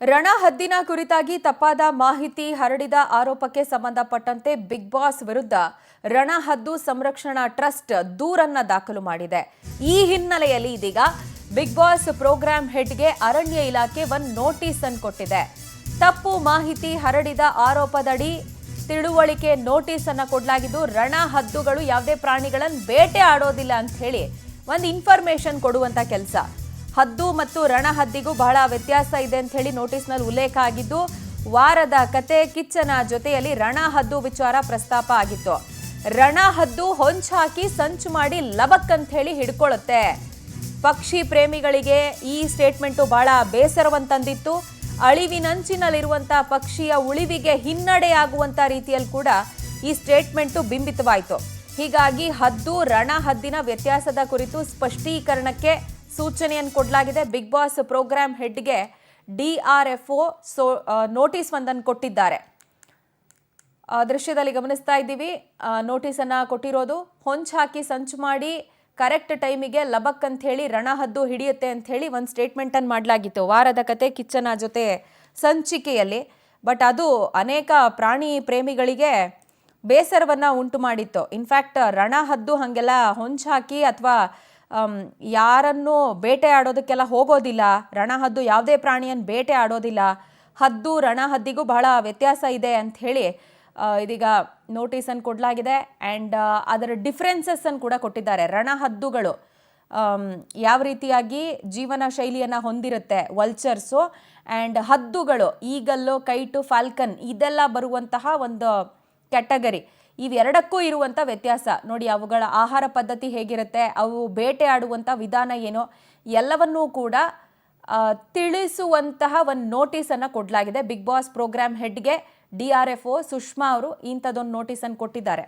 ರಣಹದ್ದಿನ ಕುರಿತಾಗಿ ತಪ್ಪಾದ ಮಾಹಿತಿ ಹರಡಿದ ಆರೋಪಕ್ಕೆ ಸಂಬಂಧಪಟ್ಟಂತೆ ಬಿಗ್ ಬಾಸ್ ವಿರುದ್ಧ ರಣಹದ್ದು ಸಂರಕ್ಷಣಾ ಟ್ರಸ್ಟ್ ದೂರನ್ನ ದಾಖಲು ಮಾಡಿದೆ. ಈ ಹಿನ್ನೆಲೆಯಲ್ಲಿ ಇದೀಗ ಬಿಗ್ ಬಾಸ್ ಪ್ರೋಗ್ರಾಂ ಹೆಡ್ಗೆ ಅರಣ್ಯ ಇಲಾಖೆ ಒಂದು ನೋಟಿಸ್ ಅನ್ನು ಕೊಟ್ಟಿದೆ. ತಪ್ಪು ಮಾಹಿತಿ ಹರಡಿದ ಆರೋಪದಡಿ ತಿಳುವಳಿಕೆ ನೋಟಿಸ್ ಅನ್ನು ಕೊಡಲಾಗಿದ್ದು, ರಣಹದ್ದುಗಳು ಯಾವುದೇ ಪ್ರಾಣಿಗಳನ್ನು ಬೇಟೆ ಆಡೋದಿಲ್ಲ ಅಂತ ಹೇಳಿ ಒಂದು ಇನ್ಫಾರ್ಮೇಶನ್ ಕೊಡುವಂತ ಕೆಲಸ. ಹದ್ದು ಮತ್ತು ರಣಹದ್ದಿಗೂ ಬಹಳ ವ್ಯತ್ಯಾಸ ಇದೆ ಅಂತ ಹೇಳಿ ನೋಟಿಸ್ನಲ್ಲಿ ಉಲ್ಲೇಖ ಆಗಿದ್ದು, ವಾರದ ಕತೆ ಕಿಚ್ಚನ ಜೊತೆಯಲ್ಲಿ ರಣಹದ್ದು ವಿಚಾರ ಪ್ರಸ್ತಾಪ ಆಗಿತ್ತು. ರಣಹದ್ದು ಹೊಂಚ್ ಹಾಕಿ ಸಂಚು ಮಾಡಿ ಲಬಕ್ ಅಂತ ಹೇಳಿ ಹಿಡ್ಕೊಳ್ಳುತ್ತೆ. ಪಕ್ಷಿ ಪ್ರೇಮಿಗಳಿಗೆ ಈ ಸ್ಟೇಟ್ಮೆಂಟು ಬಹಳ ಬೇಸರವಂತಂದಿತ್ತು. ಅಳಿವಿನಂಚಿನಲ್ಲಿರುವಂತ ಪಕ್ಷಿಯ ಉಳಿವಿಗೆ ಹಿನ್ನಡೆಯಾಗುವಂತ ರೀತಿಯಲ್ಲಿ ಕೂಡ ಈ ಸ್ಟೇಟ್ಮೆಂಟು ಬಿಂಬಿತವಾಯಿತು. ಹೀಗಾಗಿ ಹದ್ದು ರಣಹದ್ದಿನ ವ್ಯತ್ಯಾಸದ ಕುರಿತು ಸ್ಪಷ್ಟೀಕರಣಕ್ಕೆ ಸೂಚನೆಯನ್ನು ಕೊಡಲಾಗಿದೆ. ಬಿಗ್ ಬಾಸ್ ಪ್ರೋಗ್ರಾಂ ಹೆಡ್ಗೆ DRFO ನೋಟಿಸ್ ಒಂದನ್ನು ಕೊಟ್ಟಿದ್ದಾರೆ. ದೃಶ್ಯದಲ್ಲಿ ಗಮನಿಸ್ತಾ ಇದ್ದೀವಿ. ನೋಟಿಸನ್ನು ಕೊಟ್ಟಿರೋದು, ಹೊಂಚ್ ಹಾಕಿ ಸಂಚು ಮಾಡಿ ಕರೆಕ್ಟ್ ಟೈಮಿಗೆ ಲಬಕ್ ಅಂತ ಹೇಳಿ ರಣಹದ್ದು ಹಿಡಿಯುತ್ತೆ ಅಂತ ಹೇಳಿ ಒಂದು ಸ್ಟೇಟ್ಮೆಂಟನ್ನು ಮಾಡಲಾಗಿತ್ತು ವಾರದ ಕತೆ ಕಿಚ್ಚನ ಜೊತೆ ಸಂಚಿಕೆಯಲ್ಲಿ. ಬಟ್ ಅದು ಅನೇಕ ಪ್ರಾಣಿ ಪ್ರೇಮಿಗಳಿಗೆ ಬೇಸರವನ್ನು ಉಂಟು ಮಾಡಿತ್ತು. ಇನ್ಫ್ಯಾಕ್ಟ್ ರಣಹದ್ದು ಹಾಗೆಲ್ಲ ಹೊಂಚ್ ಹಾಕಿ ಅಥವಾ ಯಾರನ್ನು ಬೇಟೆ ಆಡೋದಕ್ಕೆಲ್ಲ ಹೋಗೋದಿಲ್ಲ. ರಣಹದ್ದು ಯಾವುದೇ ಪ್ರಾಣಿಯನ್ನು ಬೇಟೆ ಆಡೋದಿಲ್ಲ. ಹದ್ದು ರಣಹದ್ದಿಗೂ ಬಹಳ ವ್ಯತ್ಯಾಸ ಇದೆ ಅಂತ ಹೇಳಿ ಇದೀಗ ನೋಟಿಸನ್ನು ಕೊಡಲಾಗಿದೆ. ಆ್ಯಂಡ್ ಅದರ ಡಿಫ್ರೆನ್ಸಸ್ಸನ್ನು ಕೂಡ ಕೊಟ್ಟಿದ್ದಾರೆ. ರಣಹದ್ದುಗಳು ಯಾವ ರೀತಿಯಾಗಿ ಜೀವನ ಶೈಲಿಯನ್ನು ಹೊಂದಿರುತ್ತೆ, ವಲ್ಚರ್ಸು, ಆ್ಯಂಡ್ ಹದ್ದುಗಳು ಈಗಲ್ಲು, ಕೈಟು, ಫಾಲ್ಕನ್ ಇದೆಲ್ಲ ಬರುವಂತಹ ಒಂದು ಕ್ಯಾಟಗರಿ. ಇವೆರಡಕ್ಕೂ ಇರುವಂಥ ವ್ಯತ್ಯಾಸ ನೋಡಿ. ಅವುಗಳ ಆಹಾರ ಪದ್ಧತಿ ಹೇಗಿರುತ್ತೆ, ಅವು ಬೇಟೆ ಆಡುವಂಥ ವಿಧಾನ ಏನೋ ಎಲ್ಲವನ್ನೂ ಕೂಡ ತಿಳಿಸುವಂತಹ ಒಂದು ನೋಟಿಸನ್ನು ಕೊಡಲಾಗಿದೆ. ಬಿಗ್ ಬಾಸ್ ಪ್ರೋಗ್ರಾಂ ಹೆಡ್ಗೆ DRFO ಸುಷ್ಮಾ ಅವರು ಇಂಥದ್ದೊಂದು ನೋಟಿಸನ್ನು ಕೊಟ್ಟಿದ್ದಾರೆ.